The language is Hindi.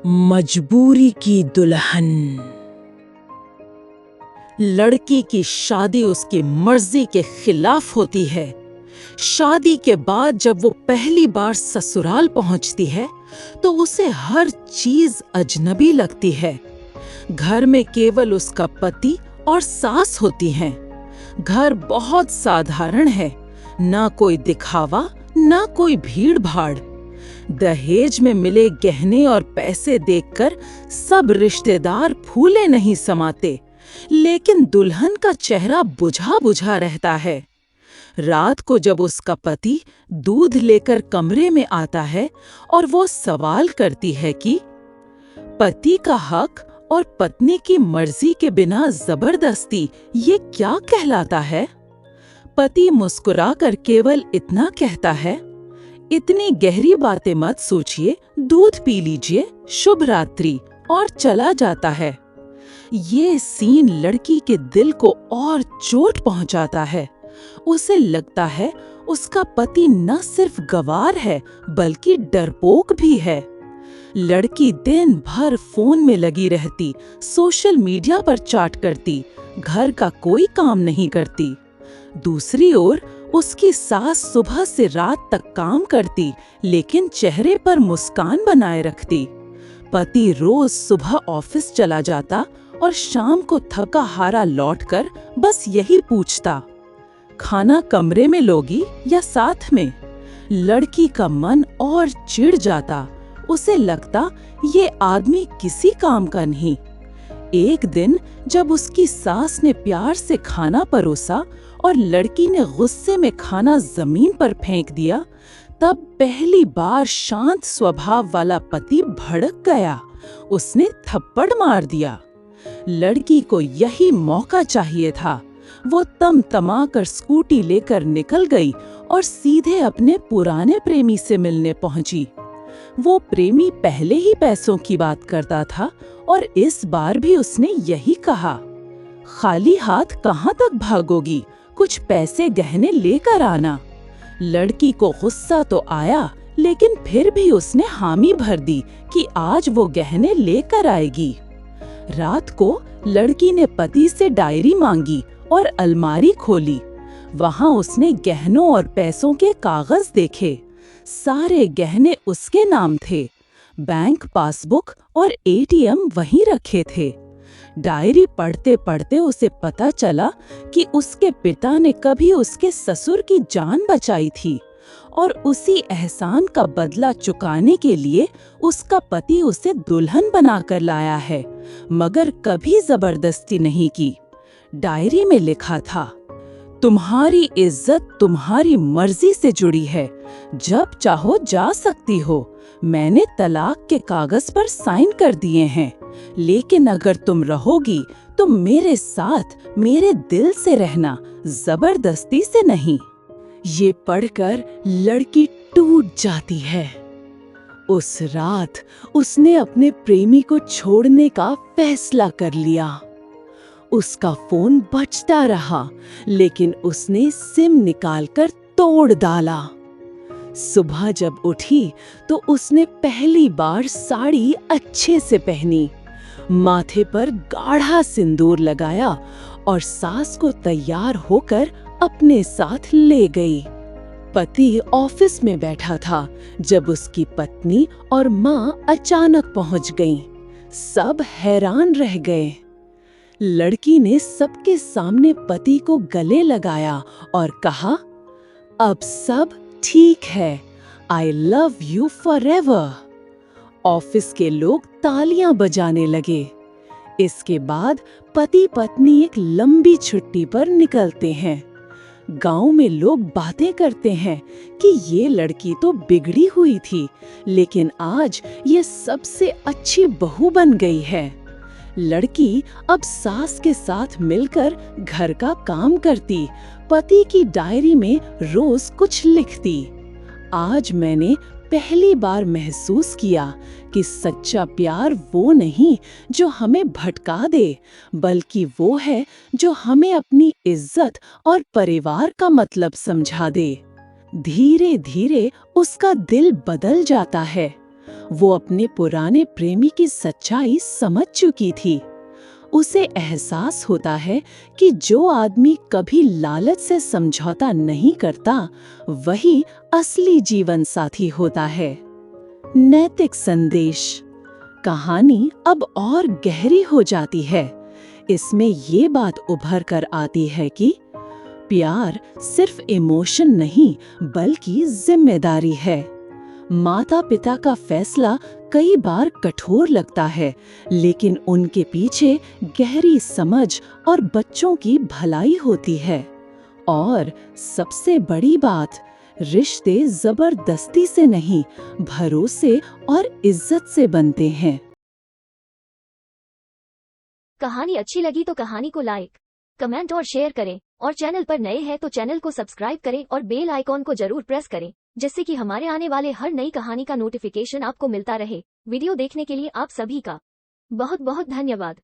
मजबूरी की दुल्हन। लड़की की शादी उसकी मर्जी के खिलाफ होती है। शादी के बाद जब वो पहली बार ससुराल पहुंचती है तो उसे हर चीज अजनबी लगती है। घर में केवल उसका पति और सास होती हैं। घर बहुत साधारण है, ना कोई दिखावा, ना कोई भीड़ भाड़। दहेज में मिले गहने और पैसे देखकर सब रिश्तेदार फूले नहीं समाते, लेकिन दुल्हन का चेहरा बुझा बुझा रहता है। रात को जब उसका पति दूध लेकर कमरे में आता है और वो सवाल करती है कि पति का हक और पत्नी की मर्जी के बिना जबरदस्ती ये क्या कहलाता है? पति मुस्कुराकर केवल इतना कहता है, इतनी गहरी बातें मत सोचिए, दूध पी लीजिए, शुभ रात्रि, और चला जाता है। ये सीन लड़की के दिल को और चोट पहुंचाता है। उसे लगता है उसका पति न सिर्फ गंवार है बल्कि डरपोक भी है। लड़की दिन भर फोन में लगी रहती, सोशल मीडिया पर चैट करती, घर का कोई काम नहीं करती। दूसरी ओर उसकी सास सुबह से रात तक काम करती, लेकिन चेहरे पर मुस्कान बनाए रखती। पति रोज सुबह ऑफिस चला जाता और शाम को थका हारा लौटकर बस यही पूछता, खाना कमरे में लोगी या साथ में? लड़की का मन और चिढ़ जाता। उसे लगता ये आदमी किसी काम का नहीं। एक दिन जब उसकी सास ने प्यार से खाना परोसा और लड़की ने गुस्से में खाना जमीन पर फेंक दिया, तब पहली बार शांत स्वभाव वाला पति भड़क गया। उसने थप्पड़ मार दिया। लड़की को यही मौका चाहिए था। वो तमा कर स्कूटी लेकर निकल गई और सीधे अपने पुराने प्रेमी से मिलने पहुंची। वो प्रेमी पहले ही पैसों की बात करता था और इस बार भी उसने यही कहा, खाली हाथ कहाँ तक भागोगी, कुछ पैसे गहने लेकर आना। लड़की को गुस्सा तो आया, लेकिन फिर भी उसने हामी भर दी कि आज वो गहने लेकर आएगी। रात को लड़की ने पति से डायरी मांगी और अलमारी खोली। वहां उसने गहनों और पैसों के कागज देखे। सारे गहने उसके नाम थे। बैंक पासबुक और एटीएम वहीं रखे थे। डायरी पढ़ते पढ़ते उसे पता चला कि उसके पिता ने कभी उसके ससुर की जान बचाई थी और उसी एहसान का बदला चुकाने के लिए उसका पति उसे दुल्हन बनाकर लाया है, मगर कभी जबरदस्ती नहीं की। डायरी में लिखा था, तुम्हारी इज्जत तुम्हारी मर्जी से जुड़ी है, जब चाहो जा सकती हो। मैंने तलाक के कागज पर साइन कर दिए हैं, लेकिन अगर तुम रहोगी तो मेरे साथ मेरे दिल से रहना, जबरदस्ती से नहीं। ये पढ़कर लड़की टूट जाती है। उस रात उसने अपने प्रेमी को छोड़ने का फैसला कर लिया। उसका फोन बजता रहा, लेकिन उसने सिम निकालकर तोड़ डाला। सुबह जब उठी तो उसने पहली बार साड़ी अच्छे से पहनी, माथे पर गाढ़ा सिंदूर लगाया और सास को तैयार होकर अपने साथ ले गई। पति ऑफिस में बैठा था जब उसकी पत्नी और माँ अचानक पहुंच गईं। सब हैरान रह गए। लड़की ने सबके सामने पति को गले लगाया और कहा, अब सब ठीक है, I love you forever. Office के लोग तालियां बजाने लगे। इसके बाद पति पत्नी एक लंबी छुट्टी पर निकलते हैं। गांव में लोग बातें करते हैं कि ये लड़की तो बिगड़ी हुई थी, लेकिन आज ये सबसे अच्छी बहू बन गई है। लड़की अब सास के साथ मिलकर घर का काम करती, पति की डायरी में रोज कुछ लिखती। आज मैंने पहली बार महसूस किया कि सच्चा प्यार वो नहीं जो हमें भटका दे, बल्कि वो है जो हमें अपनी इज्जत और परिवार का मतलब समझा दे। धीरे धीरे उसका दिल बदल जाता है। वो अपने पुराने प्रेमी की सच्चाई समझ चुकी थी। उसे एहसास होता है कि जो आदमी कभी लालच से समझौता नहीं करता, वही असली जीवन साथी होता है। नैतिक संदेश। कहानी अब और गहरी हो जाती है। इसमें ये बात उभर कर आती है कि प्यार सिर्फ इमोशन नहीं, बल्कि जिम्मेदारी है। माता पिता का फैसला कई बार कठोर लगता है, लेकिन उनके पीछे गहरी समझ और बच्चों की भलाई होती है। और सबसे बड़ी बात, रिश्ते जबरदस्ती से नहीं, भरोसे और इज्जत से बनते हैं। कहानी अच्छी लगी तो कहानी को लाइक, कमेंट और शेयर करें, और चैनल पर नए हैं तो चैनल को सब्सक्राइब करें और बेल आइकॉन को जरूर प्रेस करें, जिससे कि हमारे आने वाले हर नई कहानी का नोटिफिकेशन आपको मिलता रहे। वीडियो देखने के लिए आप सभी का बहुत बहुत धन्यवाद।